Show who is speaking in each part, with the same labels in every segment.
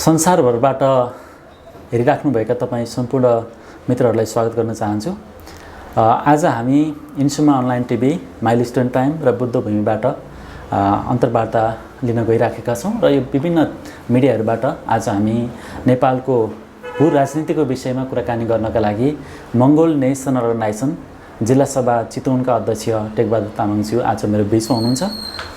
Speaker 1: संसारभरबाट हेरिराख्नुभएका तपाईँ सम्पूर्ण मित्रहरूलाई स्वागत गर्न चाहन्छु। आज हामी इन्सुमा अनलाइन टिभी, माइलस्टोन टाइम र बुद्धभूमिबाट अन्तर्वार्ता लिन गइराखेका छौँ र यो विभिन्न मिडियाहरूबाट आज हामी नेपालको भू राजनीतिको विषयमा कुराकानी गर्नका लागि मङ्गोल नेसनल अर्गनाइजेसन जिल्ला सभा चितवनका अध्यक्ष टेकबहादुर तामाङज्यू आज मेरो बिचमा हुनुहुन्छ।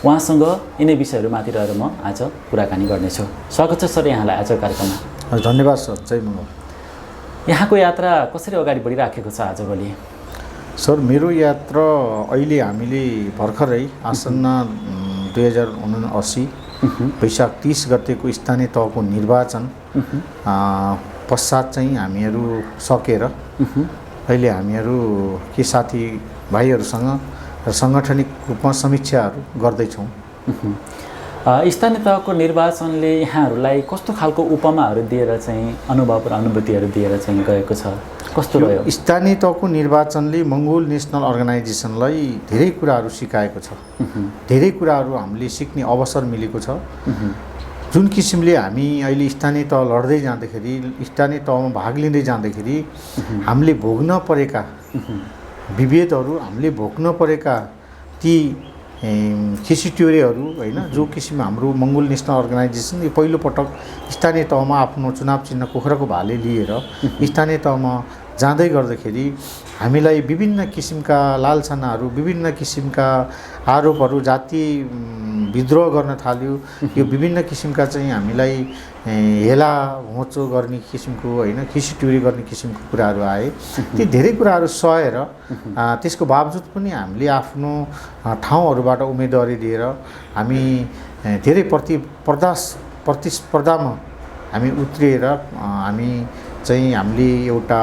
Speaker 1: उहाँसँग यिनै विषयहरूमाथि रहेर म आज कुराकानी गर्नेछु। स्वागत छ सर यहाँलाई आज कार्यक्रममा।
Speaker 2: धन्यवाद सर, जय मङ्गल।
Speaker 1: यहाँको यात्रा कसरी अगाडि बढिराखेको छ आजभोलि?
Speaker 2: सर, मेरो यात्रा अहिले हामीले भर्खरै आसन्न 2079 वैशाख 30 गतेको स्थानीय तहको निर्वाचन पश्चात चाहिँ हामीहरू सकेर अहिले हामीहरू के साथी भाइहरूसँग साङ्गठनिक रूपमा समीक्षाहरू गर्दैछौँ।
Speaker 1: स्थानीय तहको निर्वाचनले यहाँहरूलाई कस्तो खालको उपमाहरू दिएर चाहिँ अनुभव र अनुभूतिहरू दिएर चाहिँ गएको छ? कस्तो रह्यो?
Speaker 2: स्थानीय तहको निर्वाचनले मङ्गोल नेसनल अर्गनाइजेसनलाई धेरै कुराहरू सिकाएको छ। धेरै कुराहरू हामीले सिक्ने अवसर मिलेको छ। जुन किसिमले हामी अहिले स्थानीय तह लड्दै जाँदाखेरि, स्थानीय तहमा भाग लिँदै जाँदाखेरि हामीले भोग्न परेका विभेदहरू, हामीले भोग्न परेका ती खिसिट्योरेहरू होइन, जो किसिममा हाम्रो मङ्गोल नेसनल अर्गनाइजेसन यो पहिलोपटक स्थानीय तहमा आफ्नो चुनाव चिन्ह कुखुराको भाले लिएर स्थानीय तहमा जाँदै गर्दाखेरि हामीलाई विभिन्न किसिमका लालसानाहरू, विभिन्न किसिमका आरोपहरू, जातीय विद्रोह गर्न थाल्यो। यो विभिन्न किसिमका चाहिँ हामीलाई हेला होचो गर्ने किसिमको होइन, खिसिट्युरी गर्ने किसिमको कुराहरू आए। ती धेरै कुराहरू सहेर त्यसको बावजुद पनि हामीले आफ्नो ठाउँहरूबाट उम्मेदवारी दिएर हामी धेरै प्रतिस्पर्धामा हामी उत्रिएर हामी हामीले एउटा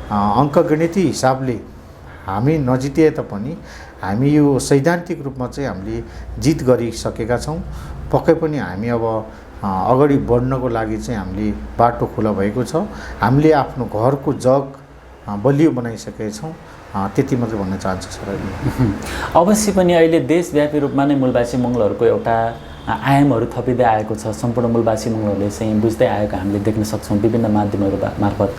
Speaker 2: अङ्कगणितीय हिसाबले हामी नजिते तापनि हामी यो सैद्धान्तिक रूपमा चाहिँ हामीले जित गरिसकेका छौँ। पक्कै पनि हामी अब अगाडि बढ्नको लागि चाहिँ हामीले बाटो खुला भएको छ। हामीले आफ्नो घरको जग बलियो बनाइसकेका छौँ। त्यति मात्रै भन्न चाहन्छु सर।
Speaker 1: अवश्य पनि अहिले देशव्यापी रूपमा नै मूलवासी मङ्गलहरूको एउटा आयामहरू थपिँदै आएको छ। सम्पूर्ण मूलवासी मङ्गलहरूले चाहिँ बुझ्दै आएको हामीले देख्न सक्छौँ विभिन्न माध्यमहरू मार्फत।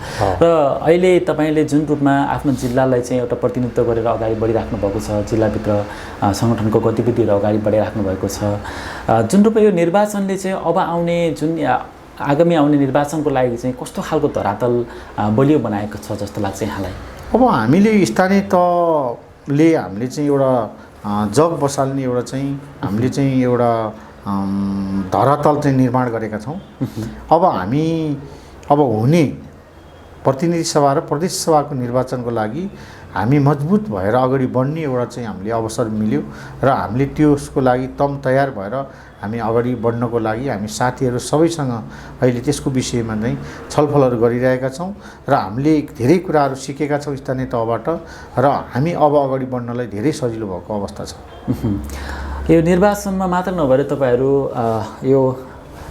Speaker 1: र अहिले तपाईँले जुन रूपमा आफ्नो जिल्लालाई चाहिँ एउटा प्रतिनिधित्व गरेर अगाडि बढिराख्नु भएको छ, जिल्लाभित्र सङ्गठनको गतिविधिहरू अगाडि बढाइराख्नु भएको छ, जुन रूपमा यो निर्वाचनले चाहिँ अब आउने आगामी आउने निर्वाचनको लागि चाहिँ कस्तो खालको धरातल बलियो बनाएको छ जस्तो लाग्छ यहाँलाई?
Speaker 2: अब हामीले स्थानीय तहले हामीले चाहिँ एउटा जग बसाल्ने एउटा चाहिँ हामीले चाहिँ एउटा धरातल चाहिँ निर्माण गरेका छौँ। अब हामी हुने प्रतिनिधि सभा र प्रदेश सभाको निर्वाचनको लागि हामी मजबुत भएर अगाडि बढ्ने एउटा चाहिँ हामीले अवसर मिल्यो र हामीले त्यसको लागि तयार भएर हामी अगाडि बढ्नको लागि हामी साथीहरू सबैसँग अहिले त्यसको विषयमा चाहिँ छलफलहरू गरिरहेका छौँ र हामीले धेरै कुराहरू सिकेका छौँ स्थानीय तहबाट र हामी अब अगाडि बढ्नलाई धेरै सजिलो भएको अवस्था छ।
Speaker 1: यो निर्वाचनमा मात्र नभएर तपाईँहरू यो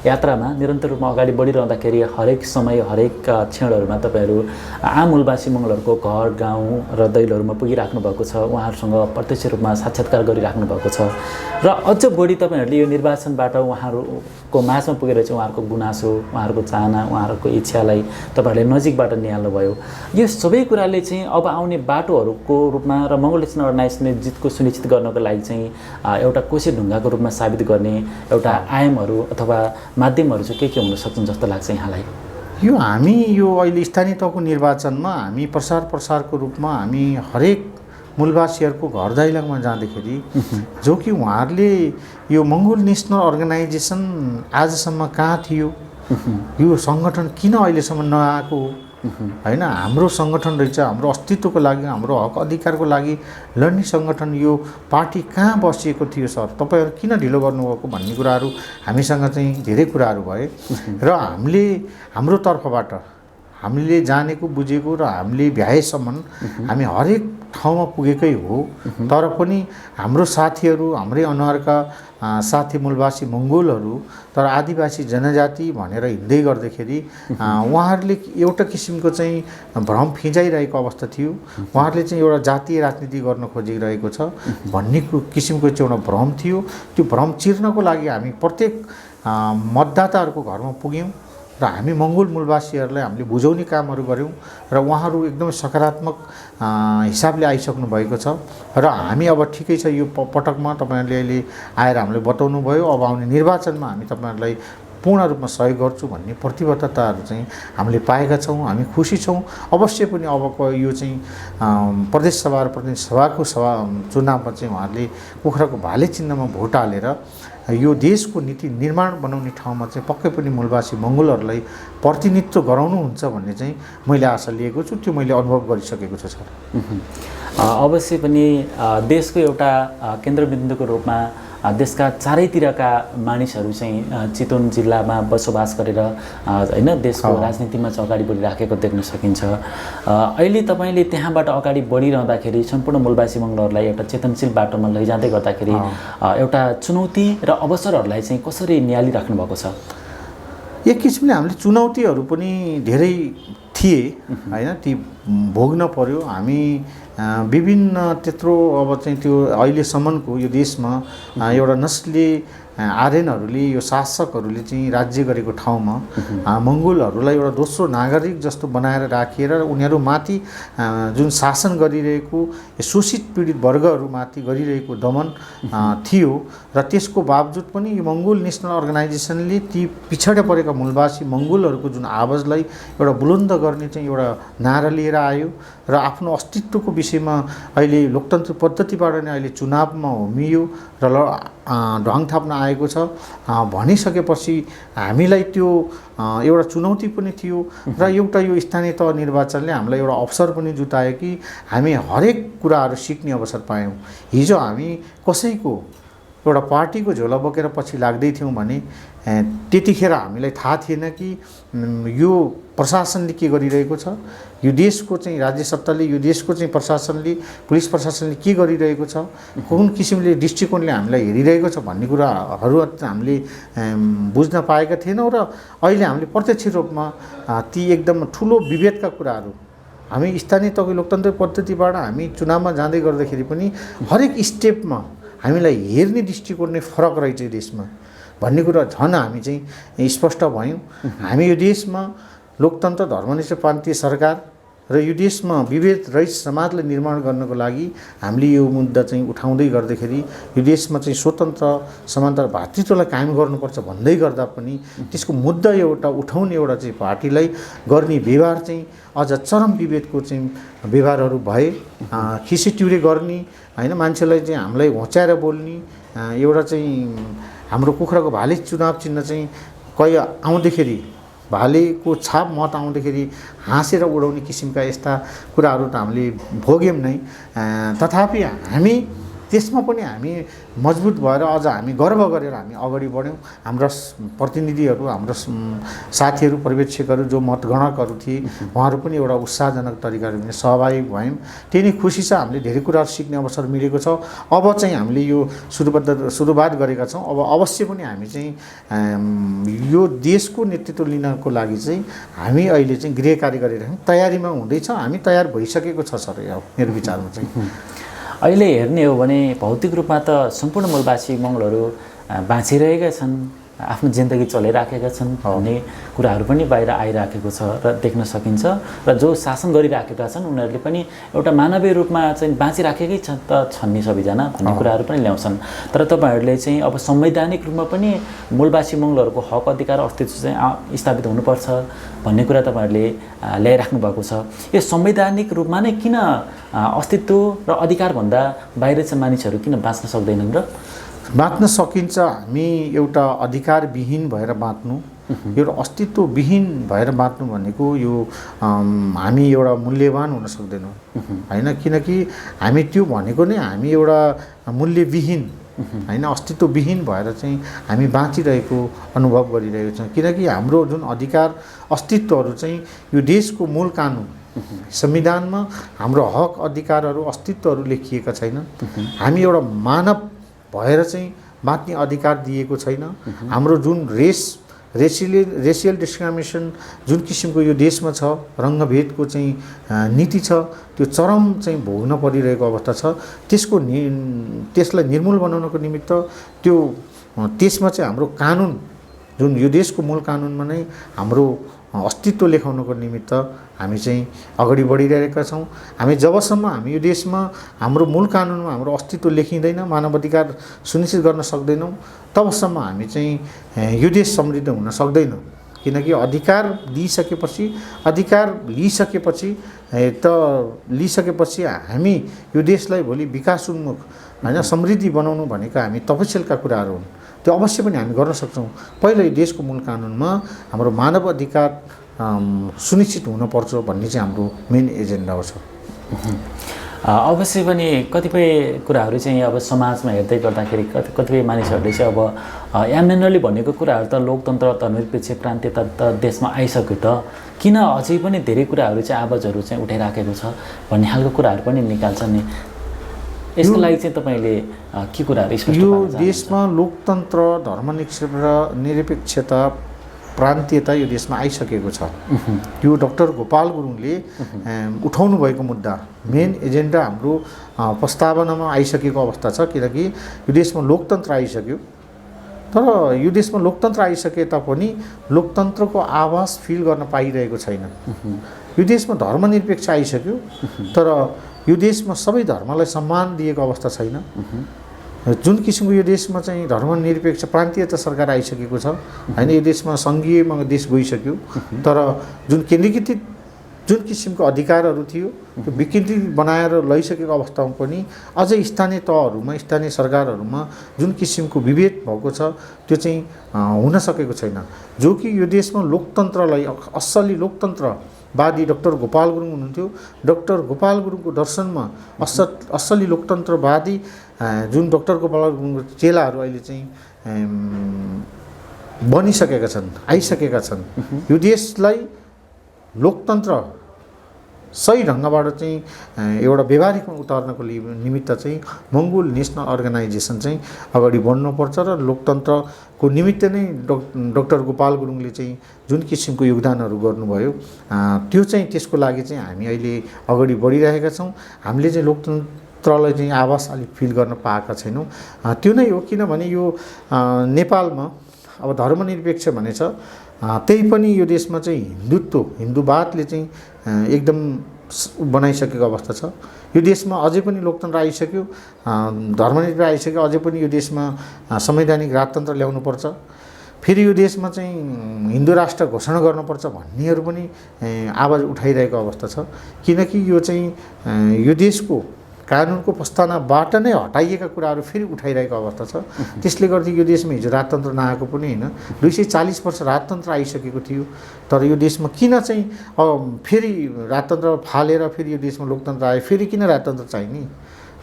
Speaker 1: यात्रामा निरन्तर रूपमा अगाडि बढिरहँदाखेरि हरेक समय हरेक क्षणहरूमा तपाईँहरू आम मूलवासी मङ्गलहरूको घर गाउँ र दैलोहरूमा पुगिराख्नु भएको छ। उहाँहरूसँग प्रत्यक्ष रूपमा साक्षात्कार गरिराख्नु भएको छ र अझ बढी तपाईँहरूले यो निर्वाचनबाट उहाँहरूको माझमा पुगेर चाहिँ उहाँहरूको गुनासो, उहाँहरूको चाहना, उहाँहरूको इच्छालाई तपाईँहरूले नजिकबाट निहाल्नुभयो। यो सबै कुराले चाहिँ अब आउने बाटोहरूको रूपमा र मङ्गोल नेसनल अर्गनाइजेसनले जितको सुनिश्चित गर्नको लागि चाहिँ एउटा कोसे ढुङ्गाको रूपमा साबित गर्ने एउटा आयामहरू अथवा माध्यमहरू चाहिँ के हुन सक्छन् जस्तो लाग्छ यहाँलाई?
Speaker 2: हामी अहिले स्थानीय तहको निर्वाचनमा हामी प्रसारको रूपमा हामी हरेक मूलवासीहरूको घर दैलोमा जाँदाखेरि जो कि उहाँहरूले यो मङ्गोल नेसनल अर्गनाइजेसन आजसम्म कहाँ थियो, यो सङ्गठन किन अहिलेसम्म नआएको होइन, हाम्रो सङ्गठन रहेछ, हाम्रो अस्तित्वको लागि, हाम्रो हक अधिकारको लागि लड्ने सङ्गठन, यो पार्टी कहाँ बसिएको थियो सर, तपाईँहरू किन ढिलो गर्नुभएको भन्ने कुराहरू हामीसँग चाहिँ धेरै कुराहरू भए र हाम्रो तर्फबाट हामीले जानेको बुझेको र हामीले भ्याएसम्म हामी हरेक ठाउँमा पुगेकै हो। तर पनि हाम्रो साथीहरू, हाम्रै अनुहारका साथी मूलवासी मङ्गोलहरू तर आदिवासी जनजाति भनेर हिँड्दै गर्दाखेरि उहाँहरूले एउटा किसिमको चाहिँ भ्रम फिजाइरहेको अवस्था थियो। उहाँहरूले चाहिँ एउटा जातीय राजनीति गर्न खोजिरहेको छ भन्ने किसिमको चाहिँ एउटा भ्रम थियो। त्यो भ्रम चिर्नको लागि हामी प्रत्येक मतदाताहरूको घरमा पुग्यौँ र हामी मङ्गोल मूलवासीहरूलाई हामीले बुझाउने कामहरू गऱ्यौँ र उहाँहरू एकदमै सकारात्मक हिसाबले आइसक्नु भएको छ र हामी अब ठिकै छ यो पटकमा तपाईँहरूले अहिले आएर हामीलाई बताउनु भयो, अब आउने निर्वाचनमा हामी तपाईँहरूलाई पूर्ण रूपमा सहयोग गर्छु भन्ने प्रतिबद्धताहरू चाहिँ हामीले पाएका छौँ। हामी खुसी छौँ। अवश्य पनि अबको यो चाहिँ प्रदेश सभा र प्रतिनिधि सभाको चुनावमा चाहिँ उहाँहरूले कुखुराको भाले चिन्हमा भोट हालेर यो देशको नीति निर्माण बनाउने ठाउँमा चाहिँ पक्कै पनि मूलवासी मङ्गोलहरूलाई प्रतिनिधित्व गराउनुहुन्छ भन्ने चाहिँ मैले आशा लिएको छु। त्यो मैले अनुभव गरिसकेको छु सर।
Speaker 1: अवश्य पनि देशको एउटा केन्द्रबिन्दुको रूपमा देशका चारैतिरका मानिसहरू चाहिँ चितवन जिल्लामा बसोबास गरेर हैन देशको राजनीतिमा चाहिँ अगाडि बढिराखेको देख्न सकिन्छ। अहिले तपाईँले त्यहाँबाट अगाडि बढिरहँदाखेरि सम्पूर्ण मूलवासी मङ्गलहरूलाई एउटा चेतनशील बाटोमा लैजाँदै गर्दाखेरि एउटा चुनौती र अवसरहरूलाई चाहिँ कसरी नियालिराख्नु भएको छ?
Speaker 2: एक किसिमले हामीले चुनौतीहरू पनि धेरै थिए हैन, ती भोग्न पर्यो। हामी विभिन्न त्यत्रो अब चाहिँ त्यो अहिलेसम्मको यो देशमा एउटा नस्ली आर्यनहरूले यो शासकहरूले चाहिँ राज्य गरेको ठाउँमा मङ्गोलहरूलाई एउटा दोस्रो नागरिक जस्तो बनाएर राखिएर उनीहरूमाथि जुन शासन गरिरहेको शोषित पीडित वर्गहरूमाथि गरिरहेको दमन थियो र त्यसको बावजुद पनि यो मङ्गोल नेसनल अर्गनाइजेसनले ती पिछडे परेका मूलवासी मङ्गोलहरूको जुन आवाजलाई एउटा बुलन्द गर्ने चाहिँ एउटा नारा लिएर आयो र आफ्नो अस्तित्वको विषयमा अहिले लोकतन्त्र पद्धतिबाट नै अहिले चुनावमा होमियो र ढङ थाप्न आएको छ भनिसकेपछि हामीलाई त्यो एउटा चुनौती पनि थियो र एउटा यो स्थानीय तह निर्वाचनले हामीलाई एउटा अवसर पनि जुटायो कि हामी हरेक कुराहरू सिक्ने अवसर पायौँ। हिजो हामी कसैको एउटा पार्टीको झोला बोकेर पछि लाग्दै थियौँ भने त्यतिखेर हामीलाई थाहा थिएन कि यो प्रशासनले के गरिरहेको छ, यो देशको चाहिँ राज्य सत्ताले, यो देशको चाहिँ प्रशासनले, पुलिस प्रशासनले के गरिरहेको छ, कुन किसिमले दृष्टिकोणले हामीलाई हेरिरहेको छ भन्ने कुराहरू हामीले बुझ्न पाएका थिएनौँ। र अहिले हामीले प्रत्यक्ष रूपमा ती एकदम ठुलो विभेदका कुराहरू हामी स्थानीय तहको लोकतन्त्र पद्धतिबाट हामी चुनावमा जाँदै गर्दाखेरि पनि हरेक स्टेपमा हामीलाई हेर्ने दृष्टिकोण नै फरक रहेछ देशमा भन्ने कुरा झन् हामी चाहिँ स्पष्ट भयौँ। हामी यो देशमा लोकतन्त्र धर्मनिरपेक्ष सरकार र यो देशमा विभेद रहित समाजलाई निर्माण गर्नको लागि हामीले यो मुद्दा चाहिँ उठाउँदै गर्दाखेरि यो देशमा चाहिँ स्वतन्त्र समानता भातृत्वलाई कायम गर्नुपर्छ भन्दै गर्दा पनि त्यसको मुद्दा एउटा उठाउने एउटा चाहिँ पार्टीलाई गर्ने व्यवहार चाहिँ अझ चरम विभेदको चाहिँ व्यवहारहरू भए, खिसिट्युरे गर्ने हैन, मान्छेलाई चाहिँ हामीलाई होच्याएर बोल्ने एउटा चाहिँ हाम्रो कुखुराको भाले चुनाव चिन्ह चाहिँ कहीँ आउँदाखेरि भालेको छाप मत आउँदाखेरि हाँसेर उडाउने किसिमका यस्ता कुराहरू त हामीले भोग्यौँ नै। तथापि हामी त्यसमा पनि हामी मजबुत भएर अझ हामी गर्व गरेर हामी अगाडि बढ्यौँ। हाम्रा प्रतिनिधिहरू, हाम्रो साथीहरू, पर्यवेक्षकहरू जो मतगणकहरू थिए उहाँहरू पनि एउटा उत्साहजनक तरिकाले सहभागी भयौँ। त्यही नै खुसी छ। हामीले धेरै कुराहरू सिक्ने अवसर मिलेको छ। अब चाहिँ हामीले यो सुरुवात गरेका छौँ। अब अवश्य पनि हामी चाहिँ यो देशको नेतृत्व लिनको लागि चाहिँ हामी अहिले चाहिँ गृह कार्य गरिरहेछौँ, तयारीमा हुँदैछ। हामी तयार भइसकेको छ सर, मेरो विचारमा चाहिँ।
Speaker 1: अहिले हेर्ने हो भने भौतिक रूपमा त सम्पूर्ण मूलवासी मङ्गलहरू बाँचिरहेका छन्, आफ्नो जिन्दगी चलाइराखेका छन् भन्ने कुराहरू पनि बाहिर आइराखेको छ र देख्न सकिन्छ। र जो शासन गरिराखेका छन् उनीहरूले पनि एउटा मानवीय रूपमा चाहिँ बाँचिराखेकै छन् नि सबैजना भन्ने कुराहरू पनि ल्याउँछन्। तर तपाईँहरूले चाहिँ अब संवैधानिक रूपमा पनि मूलवासी मङ्गलहरूको हक अधिकार अस्तित्व चाहिँ स्थापित हुनुपर्छ भन्ने कुरा तपाईँहरूले ल्याइराख्नु भएको छ। यो संवैधानिक रूपमा नै किन अस्तित्व र अधिकारभन्दा बाहिर चाहिँ मानिसहरू किन बाँच्न सक्दैनन् र?
Speaker 2: बाँच्न सकिन्छ। हामी एउटा अधिकारविहीन भएर बाँच्नु, एउटा अस्तित्वविहीन भएर बाँच्नु भनेको यो हामी एउटा मूल्यवान हुन सक्दैनौँ हैन, किनकि हामी त्यो भनेको नै हामी एउटा मूल्यविहीन हैन, अस्तित्वविहीन भएर चाहिँ हामी बाँचिरहेको अनुभव गरिरहेको छौँ। किनकि हाम्रो जुन अधिकार अस्तित्वहरू चाहिँ यो देशको मूल कानुन संविधानमा हाम्रो हक अधिकारहरू अस्तित्वहरू लेखिएका छैनन्। हामी एउटा मानव भएर चाहिँ बाँच्ने अधिकार दिएको छैन। हाम्रो जुन रेसियल डिस्क्रिमिनेसन जुन किसिमको यो देशमा छ, रङ्गभेदको चाहिँ नीति छ, त्यो चरम चाहिँ भोग्न परिरहेको अवस्था छ। त्यसलाई निर्मूल बनाउनको निमित्त त्यसमा चाहिँ हाम्रो कानुन जुन यो देशको मूल कानुनमा नै हाम्रो अस्तित्व लेखाउनको निमित्त हामी चाहिँ अगाडि बढिरहेका छौँ। हामी जबसम्म हामी यो देशमा हाम्रो मूल कानुनमा हाम्रो अस्तित्व लेखिँदैन, मानवाधिकार सुनिश्चित गर्न सक्दैनौँ, तबसम्म हामी चाहिँ यो देश समृद्ध हुन सक्दैन। किनकि अधिकार लिइसकेपछि हामी यो देशलाई भोलि विकासोन्मुख होइन समृद्धि बनाउनु भनेको हामी तपस्यलका कुराहरू हुन्। त्यो अवश्य पनि हामी गर्न सक्छौँ। पहिलो यो देशको मूल कानुनमा हाम्रो मानव अधिकार सुनिश्चित हुनुपर्छ भन्ने चाहिँ हाम्रो मेन एजेन्डा हो।
Speaker 1: अवश्य पनि कतिपय कुराहरू चाहिँ अब समाजमा हेर्दै गर्दाखेरि कतिपय मानिसहरूले चाहिँ अब एमएनएलले भनेको कुराहरू त लोकतन्त्र धर्मनिरपेक्ष क्रान्तिता त देशमा आइसक्यो त, किन अझै पनि धेरै कुराहरू चाहिँ आवाजहरू चाहिँ उठाइराखेको छ भन्ने खालको कुराहरू पनि निकाल्छन् नि। यसको लागि चाहिँ तपाईँले के कुराहरू स्पष्ट
Speaker 2: यो देशमा लोकतन्त्र धर्मनिरपेक्षता प्रान्तीयता यो देशमा आइसकेको छ। यो डाक्टर गोपाल गुरुङले उठाउनु भएको मुद्दा मेन एजेन्डा हाम्रो प्रस्तावनामा आइसकेको अवस्था छ। किनकि यो देशमा लोकतन्त्र आइसक्यो, तर यो देशमा लोकतन्त्र आइसके तापनि लोकतन्त्रको आवाज फिल गर्न पाइरहेको छैन। यो देशमा धर्मनिरपेक्ष आइसक्यो, तर यो देशमा सबै धर्मलाई सम्मान दिएको अवस्था छैन। जुन किसिमको यो देशमा चाहिँ धर्मनिरपेक्ष प्रान्तीयता सरकार आइसकेको छ होइन, यो देशमा सङ्घीयमा देश गइसक्यो, तर जुन किसिमको अधिकारहरू थियो त्यो विकृति बनाएर लैसकेको अवस्थामा पनि अझै स्थानीय तहहरूमा स्थानीय सरकारहरूमा जुन किसिमको विभेद भएको छ त्यो चाहिँ हुन सकेको छैन। जो कि यो देशमा लोकतन्त्रलाई असली लोकतन्त्रवादी डाक्टर गोपाल गुरुङ हुनुहुन्थ्यो। डाक्टर गोपाल गुरुङको दर्शनमा असली लोकतन्त्रवादी जुन डाक्टर गोपाल गुरुङको चेलाहरू अहिले चाहिँ बनिसकेका छन्, आइसकेका छन्। यो देशलाई लोकतन्त्र सही ढङ्गबाट चाहिँ एउटा व्यवहारिकमा उतार्नको निमित्त चाहिँ मङ्गोल नेसनल अर्गनाइजेसन चाहिँ अगाडि बढ्नुपर्छ र लोकतन्त्रको निमित्त नै डाक्टर गोपाल गुरुङले चाहिँ जुन किसिमको योगदानहरू गर्नुभयो त्यो चाहिँ त्यसको लागि चाहिँ हामी अहिले अगाडि बढिरहेका छौँ। हामीले चाहिँ लोकतन्त्रलाई चाहिँ आवाज अलिक फिल गर्न पाएका छैनौँ। त्यो नै हो, किनभने यो नेपालमा अब धर्मनिरपेक्ष भने छ, त्यही पनि यो देशमा चाहिँ हिन्दुवादले चाहिँ एकदम बनाइसकेको अवस्था छ। यो देशमा अझै पनि लोकतन्त्र आइसक्यो, धर्मनिरपेक्ष आइसक्यो, अझै पनि यो देशमा संवैधानिक राजतन्त्र ल्याउनुपर्छ, फेरि यो देशमा चाहिँ हिन्दू राष्ट्र घोषणा गर्नुपर्छ भन्नेहरू पनि आवाज उठाइरहेको अवस्था छ। किनकि यो चाहिँ यो देशको कानुनको प्रस्तावनाबाट नै हटाइएका कुराहरू फेरि उठाइरहेको अवस्था छ। त्यसले गर्दा यो देशमा हिजो राजतन्त्र नआएको पनि होइन, 240 वर्ष राजतन्त्र आइसकेको थियो, तर यो देशमा किन चाहिँ फेरि राजतन्त्र फालेर फेरि यो देशमा लोकतन्त्र आयो, फेरि किन राजतन्त्र चाहिने?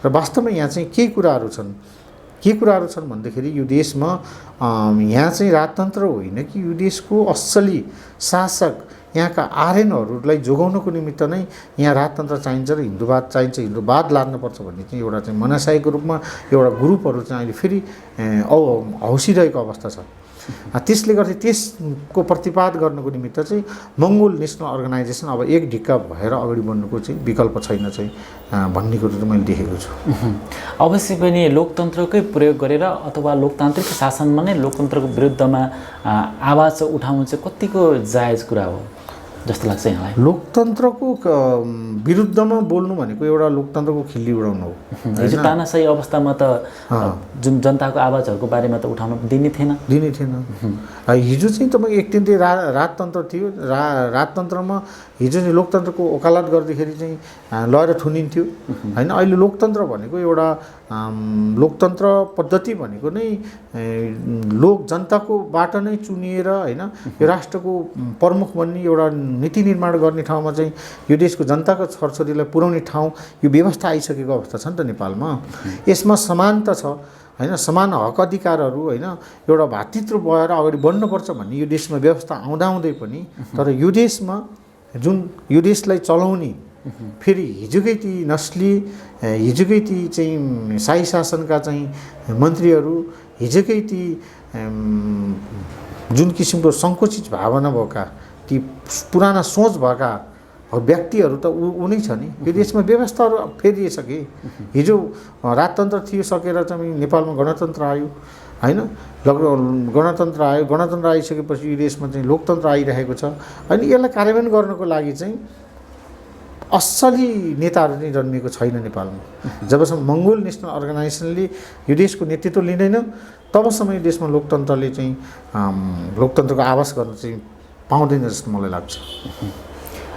Speaker 2: र वास्तवमा यहाँ चाहिँ के कुराहरू छन् भन्दाखेरि यो देशमा यहाँ चाहिँ राजतन्त्र होइन कि यो देशको असली शासक यहाँका आर्यनहरूलाई जोगाउनको निमित्त नै यहाँ राजतन्त्र चाहिन्छ र हिन्दुवाद चाहिन्छ, हिन्दुवाद लानुपर्छ भन्ने चाहिँ एउटा चाहिँ मनसायको रूपमा एउटा ग्रुपहरू चाहिँ अहिले फेरि हौसिरहेको अवस्था छ। त्यसले गर्दा त्यसको प्रतिवाद गर्नको निमित्त चाहिँ मङ्गोल नेसनल अर्गनाइजेसन अब एक ढिक्का भएर अगाडि बढ्नुको चाहिँ विकल्प छैन चाहिँ भन्ने कुरो चाहिँ मैले देखेको छु।
Speaker 1: अवश्य पनि लोकतन्त्रकै प्रयोग गरेर अथवा लोकतान्त्रिक शासनमा नै लोकतन्त्रको विरुद्धमा आवाज उठाउनु चाहिँ कतिको जायज कुरा हो जस्तो लाग्छ यहाँलाई?
Speaker 2: लोकतन्त्रको विरुद्धमा बोल्नु भनेको एउटा लोकतन्त्रको खिल्ली उडाउनु हो।
Speaker 1: हिजो तानाशाही अवस्थामा त जुन जनताको आवाजहरूको बारेमा त उठाउन दिने थिएन। हिजो चाहिँ तपाईँ एक दिन राजतन्त्र थियो, राजतन्त्रमा हिजो चाहिँ लोकतन्त्रको वकालत गर्दाखेरि चाहिँ लएर थुनिन्थ्यो होइन। अहिले लोकतन्त्र भनेको एउटा लोकतन्त्र पद्धति भनेको नै जनताकोबाट नै चुनिएर होइन यो राष्ट्रको प्रमुख बन्ने एउटा नीति निर्माण गर्ने ठाउँमा चाहिँ यो देशको जनताको छोरछोरीलाई पुर्याउने ठाउँ यो व्यवस्था आइसकेको अवस्था छ नि त नेपालमा। यसमा समानता छ होइन, समान हक अधिकारहरू होइन, एउटा भातृत्व भएर अगाडि बढ्नुपर्छ भन्ने यो देशमा व्यवस्था आउँदै पनि, तर यो देशमा जुन यो देशलाई चलाउने फेरि हिजोकै ती नस्ली हिजोकै ती चाहिँ शाही शासनका चाहिँ मन्त्रीहरू, हिजोकै ती जुन किसिमको सङ्कुचित भावना भएका ती पुराना सोच भएका
Speaker 2: व्यक्तिहरू त ऊ नै छ नि। यो देशमा व्यवस्थाहरू फेरिएसके। हिजो राजतन्त्र थियो, सकेर चाहिँ नेपालमा गणतन्त्र आयो होइन। गणतन्त्र आयो, गणतन्त्र आइसकेपछि यो देशमा चाहिँ लोकतन्त्र आइरहेको छ। अनि यसलाई कार्यान्वयन गर्नको लागि चाहिँ असली नेताहरू चाहिँ जन्मिएको छैन नेपालमा। जबसम्म मङ्गोल नेसनल अर्गनाइजेसनले यो देशको नेतृत्व लिँदैन तबसम्म यो देशमा लोकतन्त्रले चाहिँ लोकतन्त्रको आवाज गर्न चाहिँ पाउँदैन जस्तो मलाई लाग्छ।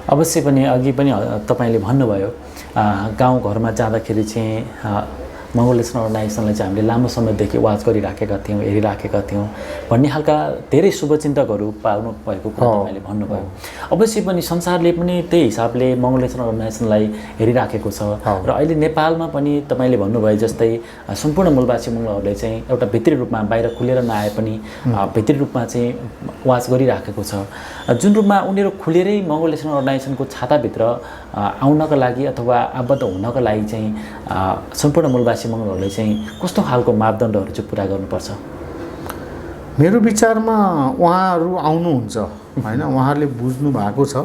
Speaker 1: अवश्य पनि अघि पनि तपाईँले भन्नुभयो गाउँघरमा जाँदाखेरि चाहिँ मङ्गोल नेसनल अर्गनाइजेसनलाई चाहिँ हामीले लामो समयदेखि वाच गरिराखेका थियौँ, हेरिराखेका थियौँ भन्ने खालका धेरै शुभचिन्तकहरू पाउनु भएको कुरा तपाईँले भन्नुभयो। अवश्य पनि संसारले पनि त्यही हिसाबले मङ्गोल नेसनल अर्गनाइजेसनलाई हेरिराखेको छ र अहिले नेपालमा पनि तपाईँले भन्नुभयो जस्तै सम्पूर्ण मूलवासी मङ्गलहरूले चाहिँ एउटा भित्री रूपमा बाहिर खुलेर नआए पनि भित्री रूपमा चाहिँ वाच गरिराखेको छ। जुन रूपमा उनीहरू खुलेरै मङ्गोल नेसनल अर्गनाइजेसनको छाताभित्र आउनका लागि अथवा आबद्ध हुनका लागि चाहिँ सम्पूर्ण मूलवासी मङ्गलहरूले चाहिँ कस्तो खालको मापदण्डहरू चाहिँ पुरा गर्नुपर्छ?
Speaker 2: मेरो विचारमा उहाँहरू आउनुहुन्छ होइन, उहाँहरूले बुझ्नु भएको छ।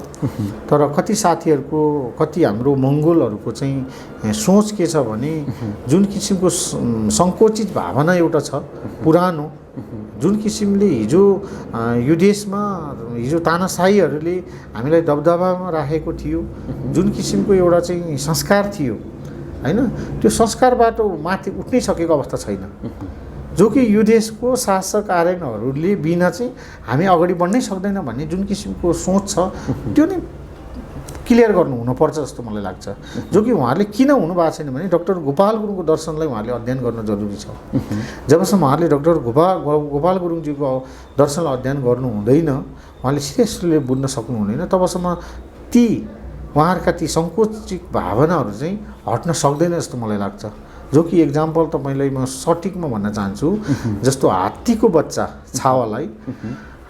Speaker 2: तर कति साथीहरूको, कति हाम्रो मङ्गोलहरूको चाहिँ सोच के छ भने जुन किसिमको सङ्कुचित भावना एउटा छ पुरानो, जुन किसिमले हिजो यो देशमा हिजो तानाशाहीहरूले हामीलाई दबदबामा राखेको थियो, जुन किसिमको एउटा चाहिँ संस्कार थियो होइन, त्यो संस्कारबाट माथि उठ्नै सकेको अवस्था छैन। जो कि यो देशको शासक आर्यनहरूले बिना चाहिँ हामी अगाडि बढ्नै सक्दैन भन्ने जुन किसिमको सोच छ त्यो नै क्लियर गर्नु हुनुपर्छ जस्तो मलाई लाग्छ। जो कि उहाँहरूले किन हुनुभएको छैन भने डाक्टर गोपाल गुरुङको दर्शनलाई उहाँले अध्ययन गर्न जरुरी छ। जबसम्म उहाँले डाक्टर गोपाल गुरुङजीको दर्शनलाई अध्ययन गर्नु हुँदैन, उहाँले सिरियसली बुझ्न सक्नु हुँदैन, तबसम्म ती उहाँहरूका ती सङ्कुचित भावनाहरू चाहिँ हट्न सक्दैन जस्तो मलाई लाग्छ। जो कि एक्जाम्पल तपाईँलाई म सटिकमा भन्न चाहन्छु, जस्तो हात्तीको बच्चा छावालाई,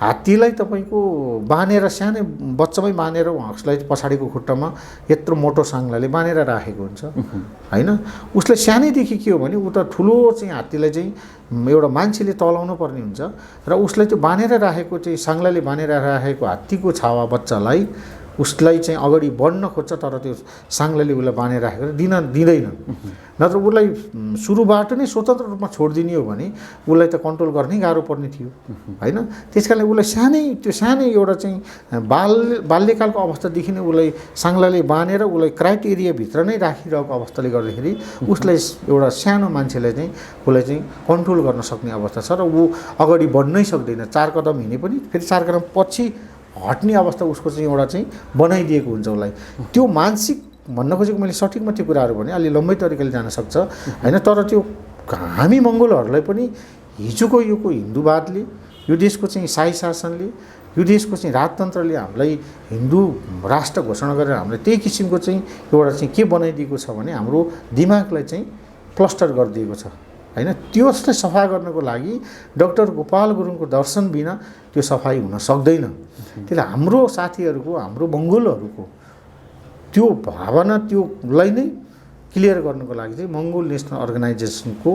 Speaker 2: हात्तीलाई तपाईँको बाँधेर सानै बच्चामै बाँधेर उसलाई पछाडिको खुट्टामा यत्रो मोटो साङ्लाले बाँधेर राखेको हुन्छ होइन। उसले सानैदेखि के हो भने ऊ त ठुलो चाहिँ हात्तीलाई चाहिँ एउटा मान्छेले तलाउनु पर्ने हुन्छ र उसलाई त्यो बाँधेर राखेको चाहिँ साङ्लाले बाँधेर राखेको हात्तीको छावा बच्चालाई उसलाई चाहिँ अगाडि बढ्न खोज्छ, तर त्यो साङ्लाले उसलाई बाँधेर राखेर दिँदैन। नत्र उसलाई सुरुबाट नै स्वतन्त्र रूपमा छोडिदिने हो भने उसलाई त कन्ट्रोल गर्नै गाह्रो पर्ने थियो होइन। त्यस कारणले उसलाई सानै एउटा चाहिँ बाल्यकालको अवस्थादेखि नै उसलाई साङ्लाले बाँधेर उसलाई क्राइटेरियाभित्र नै राखिरहेको अवस्थाले गर्दाखेरि उसलाई एउटा सानो मान्छेलाई चाहिँ उसलाई चाहिँ कन्ट्रोल गर्न सक्ने अवस्था छ र ऊ अगाडि बढ्नै सक्दैन। 4 कदम हिँडे पनि फेरि 4 कदम पछि हट्ने अवस्था उसको चाहिँ एउटा चाहिँ बनाइदिएको हुन्छ उसलाई। त्यो मानसिक भन्न खोजेको मैले सठिकमा त्यो कुराहरू भने अलि लम्बै तरिकाले जान सक्छ होइन। तर त्यो हामी मङ्गोलहरूलाई पनि हिजोको योको हिन्दूवादले, यो देशको चाहिँ शाही शासनले, यो देशको चाहिँ राजतन्त्रले हामीलाई हिन्दू राष्ट्र घोषणा गरेर हामीलाई त्यही किसिमको चाहिँ एउटा चाहिँ के बनाइदिएको छ भने हाम्रो दिमागलाई चाहिँ क्लस्टर गरिदिएको छ होइन। त्यसलाई सफा गर्नको लागि डाक्टर गोपाल गुरुङको दर्शन बिना त्यो सफाइ हुन सक्दैन। त्यसले हाम्रो साथीहरूको, हाम्रो मङ्गोलहरूको त्यो भावना त्योलाई नै क्लियर गर्नको लागि चाहिँ मङ्गोल नेसनल अर्गनाइजेसनको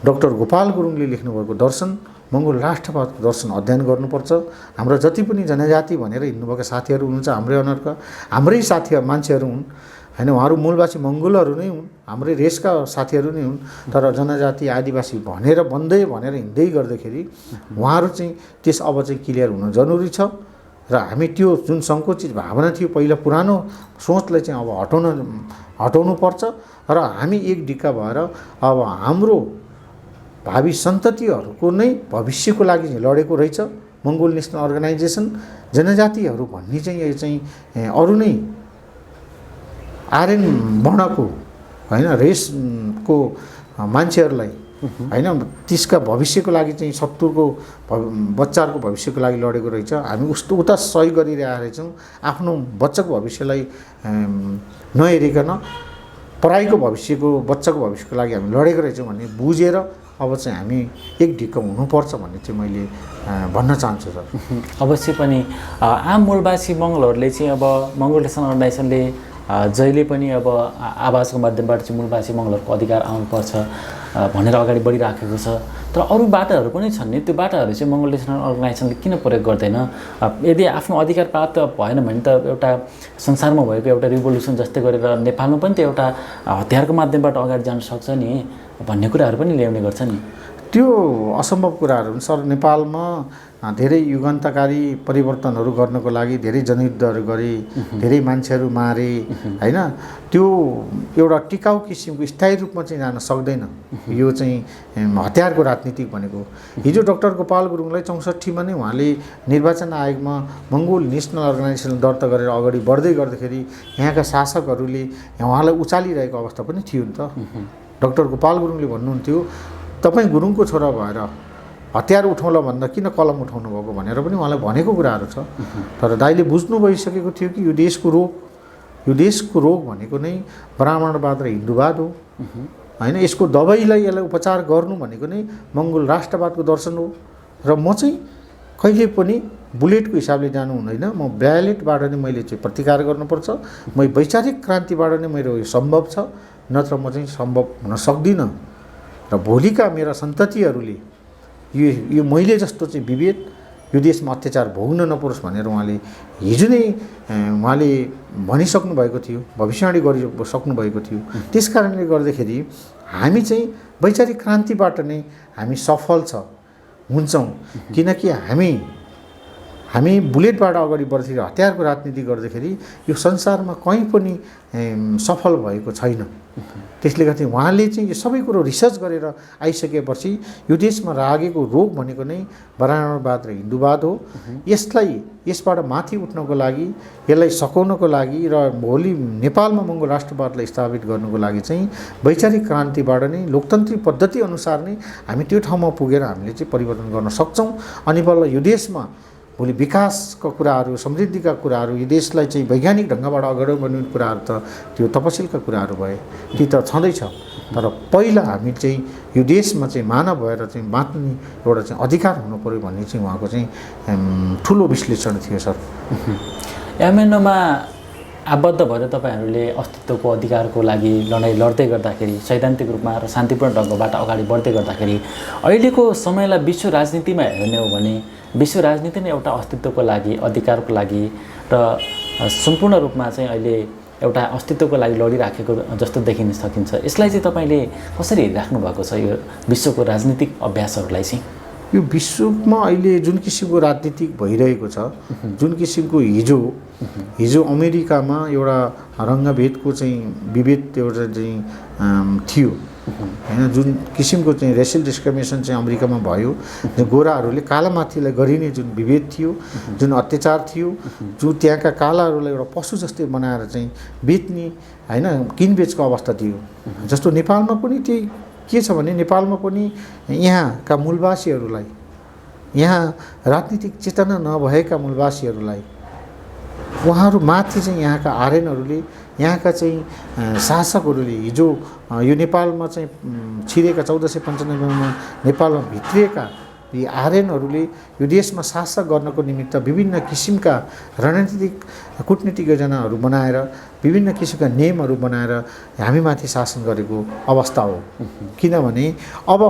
Speaker 2: डाक्टर गोपाल गुरुङले लेख्नुभएको दर्शन, मङ्गोल राष्ट्रवादको दर्शन अध्ययन गर्नुपर्छ। हाम्रो जति पनि जनजाति भनेर हिँड्नुभएका साथीहरू हुनुहुन्छ हाम्रै साथी मान्छेहरू हुन् होइन, उहाँहरू मूलवासी मङ्गोलहरू नै हुन्, हाम्रै रेसका साथीहरू नै हुन्। तर जनजाति आदिवासी भनेर हिँड्दै गर्दाखेरि उहाँहरू चाहिँ अब चाहिँ क्लियर हुन जरुरी छ र हामी त्यो जुन सङ्कुचित भावना थियो पहिला पुरानो सोचलाई चाहिँ अब हटाउनु पर्छ र हामी एक ढिक्का भएर अब हाम्रो भावी सन्ततिहरूको नै भविष्यको लागि लडेको रहेछ मङ्गोल नेसनल अर्गनाइजेसन। जनजातिहरू भन्ने चाहिँ यो चाहिँ अरू नै आर्यन वर्णको होइन रेसको मान्छेहरूलाई होइन त्यसका भविष्यको लागि चाहिँ 70को बच्चाहरूको भविष्यको लागि लडेको रहेछ। हामी उता सही गरिरहेका रहेछौँ, आफ्नो बच्चाको भविष्यलाई नहेरिकन पढाइको बच्चाको भविष्यको लागि हामी लडेको रहेछौँ भन्ने बुझेर अब चाहिँ हामी एक ढिक्क हुनुपर्छ भन्ने चाहिँ मैले भन्न चाहन्छु सर।
Speaker 1: अवश्य पनि आम मूलवासी मङ्गलहरूले चाहिँ अब मङ्गोल नेसनल अर्गनाइजेसनले जहिले पनि अब आवाजको माध्यमबाट चाहिँ मूलवासी मङ्गलहरूको अधिकार आउनुपर्छ भनेर अगाडि बढिराखेको छ। तर अरू बाटाहरू पनि छन् नि, त्यो बाटाहरू चाहिँ मङ्गोल नेसनल अर्गनाइजेसनले किन प्रयोग गर्दैन? यदि आफ्नो अधिकार प्राप्त भएन भने त एउटा संसारमा भएको एउटा रिभोल्युसन जस्तै गरेर नेपालमा पनि त एउटा हतियारको माध्यमबाट अगाडि जान सक्छ नि भन्ने कुराहरू पनि ल्याउने गर्छ नि।
Speaker 2: त्यो असम्भव कुराहरू हुन् सर। नेपालमा धेरै युगान्तकारी परिवर्तनहरू गर्नको लागि धेरै जनयुद्धहरू गरे, धेरै मान्छेहरू मारे हैन। त्यो एउटा टिकाउ किसिमको स्थायी रूपमा चाहिँ जान सक्दैन यो चाहिँ हतियारको राजनीति भनेको। हिजो डाक्टर गोपाल गुरुङलाई 64 मा नै उहाँले निर्वाचन आयोगमा मङ्गोल नेसनल अर्गनाइजेसन दर्ता गरेर अगाडि बढ्दै गर्दाखेरि यहाँका शासकहरूले उहाँलाई उचालिरहेको अवस्था पनि थियो नि त। डाक्टर गोपाल गुरुङले भन्नुहुन्थ्यो तपाईँ गुरुङको छोरा भएर हतियार उठाउला भन्दा किन कलम उठाउनु भएको भनेर पनि उहाँलाई भनेको कुराहरू छ। तर दाइले बुझ्नु भइसकेको थियो कि यो देशको रोग भनेको नै ब्राह्मणवाद र हिन्दूवाद हो हैन। यसको दबाईलाई यसलाई उपचार गर्नु भनेको नै मङ्गोल राष्ट्रवादको दर्शन हो। र म चाहिँ कहिले पनि बुलेटको हिसाबले जानु हुँदैन, म ब्यालेटबाट नै मैले चाहिँ प्रतिकार गर्नुपर्छ। म वैचारिक क्रान्तिबाट नै मेरो यो सम्भव छ, नत्र म चाहिँ सम्भव हुन सक्दिनँ। र भोलिका मेरा सन्ततिहरूले यो मैले जस्तो चाहिँ विभेद यो देशमा अत्याचार भोग्न नपरोस् भनेर उहाँले हिजो नै उहाँले भनिसक्नु भएको थियो, भविष्यवाणी गरिसक्नु भएको थियो। त्यस कारणले गर्दाखेरि हामी चाहिँ वैचारिक क्रान्तिबाट नै हामी सफल हुन्छौँ। किनकि हामी बुलेटबाट अगाडि बढ्दाखेरि हतियारको राजनीति गर्दाखेरि यो संसारमा कहीँ पनि सफल भएको छैन। त्यसले गर्दा उहाँले चाहिँ यो सबै कुरो रिसर्च गरेर आइसकेपछि यो देशमा लागेको रोग भनेको नै ब्राह्मणवाद र हिन्दूवाद हो। यसबाट माथि उठ्नको लागि, यसलाई सकाउनको लागि र भोलि नेपालमा मङ्गोल राष्ट्रवादलाई स्थापित गर्नको लागि चाहिँ वैचारिक क्रान्तिबाट नै लोकतान्त्रिक पद्धति अनुसार नै हामी त्यो ठाउँमा पुगेर हामीले चाहिँ परिवर्तन गर्न सक्छौँ। अनि बल्ल यो देशमा भोलि विकासका कुराहरू, समृद्धिका कुराहरू, यो देशलाई चाहिँ वैज्ञानिक ढङ्गबाट अगाडि बढ्ने कुराहरू त त्यो तपसिलका कुराहरू भए, ती त छँदैछ। तर पहिला हामी चाहिँ यो देशमा चाहिँ मानव भएर चाहिँ बाँच्ने एउटा चाहिँ अधिकार हुनु पऱ्यो भन्ने चाहिँ उहाँको चाहिँ ठुलो विश्लेषण थियो सर।
Speaker 1: एमएनओमा आबद्ध भएर तपाईँहरूले अस्तित्वको अधिकारको लागि लडाइँ लड्दै गर्दाखेरि, सैद्धान्तिक रूपमा र शान्तिपूर्ण ढङ्गबाट अगाडि बढ्दै गर्दाखेरि अहिलेको समयलाई विश्व राजनीतिमा हेर्ने हो भने विश्व राजनीति नै एउटा अस्तित्वको लागि, अधिकारको लागि र सम्पूर्ण रूपमा चाहिँ अहिले एउटा अस्तित्वको लागि लडिराखेको जस्तो देखिन सकिन्छ। यसलाई चाहिँ तपाईँले कसरी हेरिराख्नु भएको छ यो विश्वको राजनीतिक अभ्यासहरूलाई चाहिँ?
Speaker 2: यो विश्वमा अहिले जुन किसिमको राजनीति भइरहेको छ, जुन किसिमको हिजो अमेरिकामा एउटा रङ्गभेदको चाहिँ विभेद एउटा चाहिँ थियो हैन। जुन किसिमको चाहिँ रेसियल डिस्क्रिमिनेसन चाहिँ अमेरिकामा भयो, गोराहरूले कालामाथिलाई गरिने जुन विभेद थियो, जुन अत्याचार थियो, जो त्यहाँका कालाहरूलाई एउटा पशु जस्तै बनाएर चाहिँ बेच्ने हैन किनबेचको अवस्था थियो। जस्तो नेपालमा पनि त्यही के छ भने नेपालमा पनि यहाँका मूलवासीहरूलाई, यहाँ राजनीतिक चेतना नभएका मूलवासीहरूलाई उहाँहरूमाथि चाहिँ यहाँका आर्यनहरूले, यहाँका चाहिँ शासकहरूले हिजो यो नेपालमा चाहिँ छिरेका 1495मा नेपालमा भित्रिएका यी आर्यनहरूले यो देशमा शासक गर्नको निमित्त विभिन्न किसिमका रणनीतिक कूटनीतिक योजनाहरू बनाएर, विभिन्न किसिमका नियमहरू बनाएर हामीमाथि शासन गरेको अवस्था हो। किनभने अब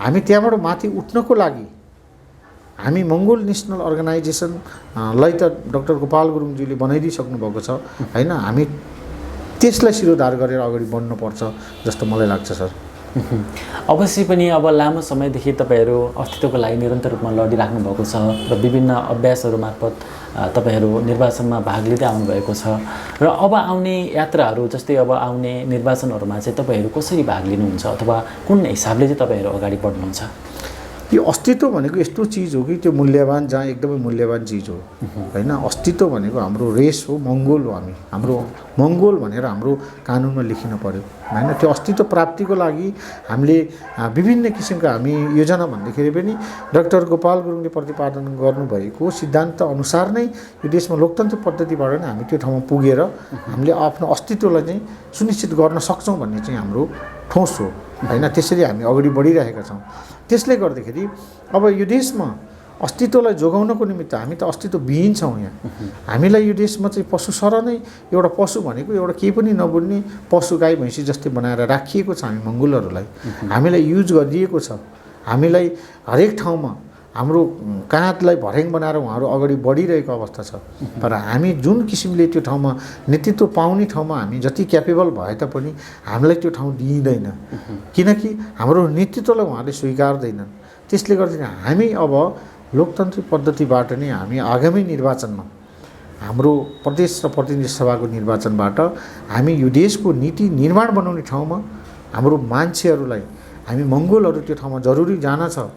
Speaker 2: हामी त्यहाँबाट माथि उठ्नको लागि हामी मङ्गोल नेसनल अर्गनाइजेसनलाई त डाक्टर गोपाल गुरुङज्यूले बनाइदिइसक्नु भएको छ हैन। हामी त्यसलाई शिरोधार गरेर अगाडि बढ्नुपर्छ जस्तो मलाई लाग्छ सर।
Speaker 1: अवश्य पनि अब लामो समयदेखि तपाईँहरू अस्तित्वको लागि निरन्तर रूपमा लडिराख्नु भएको छ र विभिन्न अभ्यासहरू मार्फत तपाईँहरू निर्वाचनमा भाग लिँदै आउनुभएको छ र अब आउने यात्राहरू जस्तै अब आउने निर्वाचनहरूमा चाहिँ तपाईँहरू कसरी भाग लिनुहुन्छ अथवा कुन हिसाबले चाहिँ तपाईँहरू अगाडि बढ्नुहुन्छ?
Speaker 2: यो अस्तित्व भनेको यस्तो चिज हो कि त्यो मूल्यवान, जहाँ एकदमै मूल्यवान चिज हो हैन। अस्तित्व भनेको हाम्रो रेस हो, मङ्गोल हो। हाम्रो मङ्गोल भनेर हाम्रो कानुनमा लेखिनु पर्यो हैन। त्यो अस्तित्व प्राप्तिको लागि हामीले विभिन्न किसिमका हामी योजना भन्दाखेरि पनि डाक्टर गोपाल गुरुङले प्रतिपादन गर्नुभएको सिद्धान्त अनुसार नै यो देशमा लोकतन्त्र पद्धतिबाट नै हामी त्यो ठाउँमा पुगेर हामीले आफ्नो अस्तित्वलाई चाहिँ सुनिश्चित गर्न सक्छौँ भन्ने चाहिँ हाम्रो ठोस हो हैन। त्यसरी हामी अगाडि बढिरहेका छौँ। त्यसले गर्दाखेरि अब यो देशमा अस्तित्वलाई जोगाउनको निमित्त हामी त अस्तित्वविहीन छौँ यहाँ। हामीलाई यो देशमा चाहिँ पशु सर नै एउटा पशु भनेको एउटा केही पनि नबुझ्ने पशु गाई भैँसी जस्तै बनाएर राखिएको छ हामी मङ्गोलहरूलाई। हामीलाई युज गरिएको छ। हामीलाई हरेक ठाउँमा हाम्रो काँधलाई भर्याङ बनाएर उहाँहरू अगाडि बढिरहेको अवस्था छ। तर हामी जुन किसिमले त्यो ठाउँमा नेतृत्व पाउने ठाउँमा हामी जति क्यापेबल भए तापनि हामीलाई त्यो ठाउँ दिइँदैन, किनकि हाम्रो नेतृत्वलाई उहाँहरूले स्वीकार्दैनन्। त्यसले गर्दा हामी अब लोकतान्त्रिक पद्धतिबाट नै हामी आगामी निर्वाचनमा हाम्रो प्रदेश र प्रतिनिधि सभाको निर्वाचनबाट हामी यो देशको नीति निर्माण बनाउने ठाउँमा हाम्रो मान्छेहरूलाई हामी मङ्गोलहरू त्यो ठाउँमा जरुरी जान छ।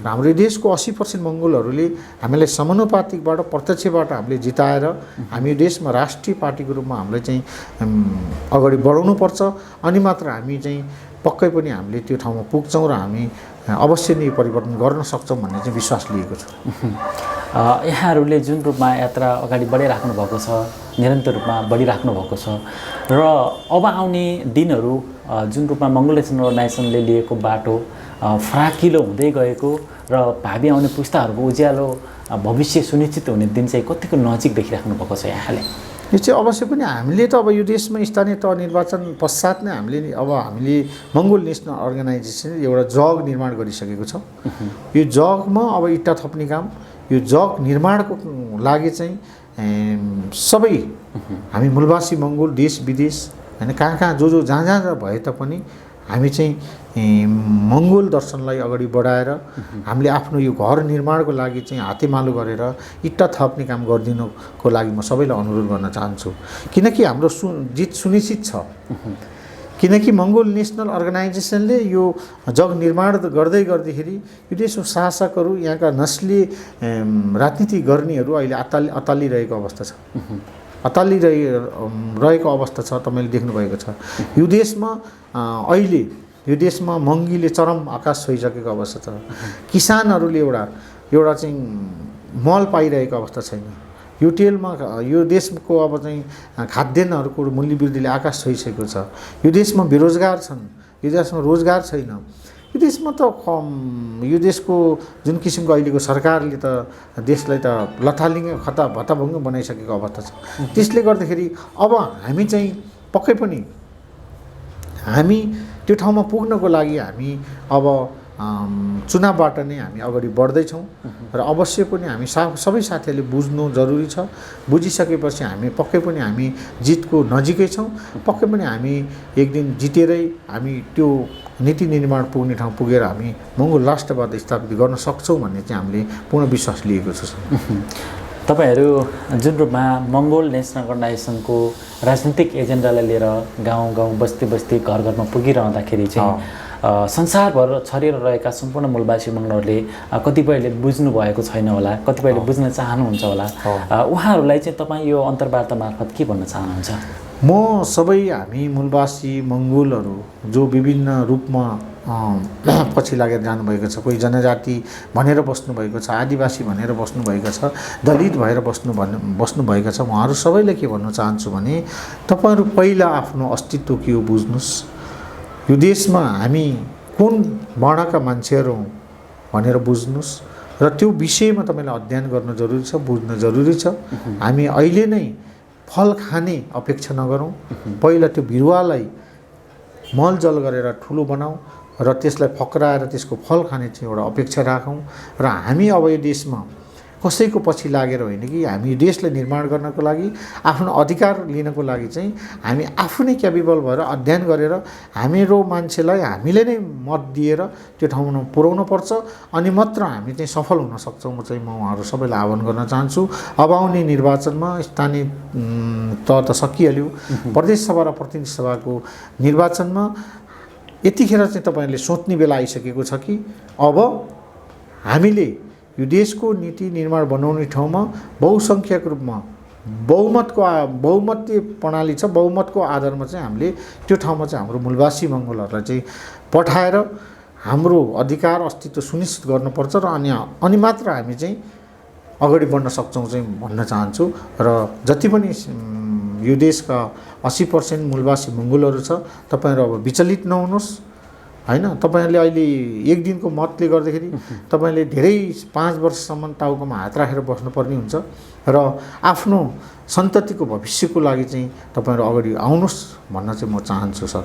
Speaker 2: हाम्रो देशको 80% मङ्गोलहरूले हामीलाई समानुपातिकबाट प्रत्यक्षबाट हामीले जिताएर हामी यो देशमा राष्ट्रिय पार्टीको रूपमा हामीलाई चाहिँ अगाडि बढाउनुपर्छ। अनि मात्र हामी चाहिँ पक्कै पनि हामीले त्यो ठाउँमा पुग्छौँ र हामी अवश्य नै परिवर्तन गर्न सक्छौँ भन्ने चाहिँ विश्वास लिएको छु।
Speaker 1: यहाँहरूले जुन रूपमा यात्रा अगाडि बढाइराख्नु भएको छ, निरन्तर रूपमा बढिराख्नु भएको छ र अब आउने दिनहरू जुन रूपमा मङ्गोल नेसनल अर्गनाइजेसनले लिएको बाटो फराकिलो हुँदै गएको र भावी आउने पुस्ताहरूको उज्यालो भविष्य सुनिश्चित हुने दिन चाहिँ कतिको नजिक देखिराख्नु भएको छ यहाँले?
Speaker 2: यो चाहिँ अवश्य पनि हामीले त अब यो देशमा स्थानीय तह निर्वाचन पश्चात नै हामीले मङ्गोल नेसनल अर्गनाइजेसन एउटा जग निर्माण गरिसकेको छ। यो जगमा अब इट्टा थप्ने काम, यो जग निर्माणको लागि चाहिँ सबै हामी मूलवासी मङ्गोल देश विदेश होइन कहाँ जो जहाँ भए तापनि हामी चाहिँ मङ्गोल दर्शनलाई अगाडि बढाएर हामीले आफ्नो यो घर निर्माणको लागि चाहिँ हातेमालो गरेर इट्टा थप्ने काम गरिदिनुको लागि म सबैलाई अनुरोध गर्न चाहन्छु। किनकि हाम्रो जित सुनिश्चित छ। किनकि मङ्गोल नेसनल अर्गनाइजेसनले यो जग निर्माण गर्दैखेरि यो देशको शासकहरू यहाँका नस्ली राजनीति गर्नेहरू अहिले अतालिरहेको अवस्था छ। अतालिरहेको अवस्था छ। तपाईँले देख्नुभएको छ यो देशमा अहिले यो देशमा महँगीले चरम आकाश छोइसकेको अवस्था छ। किसानहरूले एउटा चाहिँ मल पाइरहेको अवस्था छैन। यो तेलमा यो देशको अब चाहिँ खाद्यान्नहरूको मूल्य वृद्धिले आकाश छोइसकेको छ। यो देशमा बेरोजगार छन्। यो देशमा रोजगार छैन। यो देशमा त यो देशको जुन किसिमको अहिलेको सरकारले त देशलाई त लथालिङ्ग भत्ताभङ्ग बनाइसकेको अवस्था छ। त्यसले गर्दाखेरि अब हामी चाहिँ पक्कै पनि हामी त्यो ठाउँमा पुग्नको लागि हामी अब चुनावबाट नै हामी अगाडि बढ्दैछौँ र अवश्य पनि हामी सबै साथीहरूले बुझ्नु जरुरी छ। बुझिसकेपछि हामी पक्कै पनि हामी जितको नजिकै छौँ। पक्कै पनि हामी एक दिन जितेरै हामी त्यो नीति निर्माण पुग्ने ठाउँ पुगेर हामी मङ्गोल राष्ट्रवाद स्थापित गर्न सक्छौँ भन्ने चाहिँ हामीले पूर्ण विश्वास लिएको छ।
Speaker 1: तपाईहरू जुन रूपमा मङ्गोल नेसनल अर्गनाइजेसनको राजनीतिक एजेन्डालाई लिएर गाउँ बस्ती घर घरमा पुगिरहँदाखेरि चाहिँ संसारभर छरिएर रहेका सम्पूर्ण मूलवासी मङ्गोलहरूले कतिपयले बुझ्नु भएको छैन होला, कतिपयले बुझ्न चाहनुहुन्छ होला। उहाँहरूलाई चाहिँ तपाईँ यो अन्तर्वार्ता मार्फत के भन्न चाहनुहुन्छ?
Speaker 2: म सबै हामी मूलवासी मङ्गोलहरू जो विभिन्न रूपमा पछि लागेर जानुभएको छ, कोही जनजाति भनेर बस्नुभएको छ, आदिवासी भनेर बस्नुभएको छ, दलित भएर बस्नुभएको छ, उहाँहरू सबैलाई के भन्न चाहन्छु भने तपाईँहरू पहिला आफ्नो अस्तित्व के हो बुझ्नुहोस्। यो देशमा हामी कुन वर्णका मान्छेहरू हौँ भनेर बुझ्नुहोस् र त्यो विषयमा तपाईँलाई अध्ययन गर्न जरुरी छ, बुझ्न जरुरी छ। हामी अहिले नै फल खाने अपेक्षा नगरौँ। पहिला त्यो बिरुवालाई मलजल गरेर ठुलो बनाऊ र त्यसलाई फक्राएर त्यसको फल खाने चाहिँ एउटा अपेक्षा राखौँ। र हामी अब यो देशमा कसैको पछि लागेर होइन कि हामी देशलाई निर्माण गर्नको लागि आफ्नो अधिकार लिनको लागि चाहिँ हामी आफू नै क्यापेबल भएर अध्ययन गरेर हाम्रो मान्छेलाई हामीले नै मत दिएर त्यो ठाउँमा पुर्याउनु पर्छ। अनि मात्र हामी चाहिँ सफल हुन सक्छौँ। म उहाँहरू सबैलाई आह्वान गर्न चाहन्छु। अब आउने निर्वाचनमा स्थानीय तह त सकिहाल्यो, प्रदेश सभा र प्रतिनिधि सभाको निर्वाचनमा यतिखेर चाहिँ तपाईँहरूले सोच्ने बेला आइसकेको छ कि अब हामीले यो देशको नीति निर्माण बनाउने ठाउँमा बहुसङ्ख्यक रूपमा बहुमतीय प्रणाली छ। बहुमतको आधारमा चाहिँ हामीले त्यो ठाउँमा चाहिँ हाम्रो मूलवासी मङ्गोलहरूलाई चाहिँ पठाएर हाम्रो अधिकार अस्तित्व सुनिश्चित गर्नुपर्छ र अनि मात्र हामी चाहिँ अगाडि बढ्न सक्छौँ चाहिँ भन्न चाहन्छु। र जति पनि यो देशका 80% मूलवासी मङ्गोलहरू छ, तपाईँहरू अब विचलित नहुनुहोस्। होइन तपाईँहरूले अहिले एक दिनको मतले गर्दाखेरि तपाईँले धेरै 5 वर्षसम्म टाउकोमा हात राखेर बस्नुपर्ने हुन्छ र आफ्नो सन्ततिको भविष्यको लागि चाहिँ तपाईँहरू अगाडि आउनुहोस् भन्न चाहिँ म चाहन्छु सर।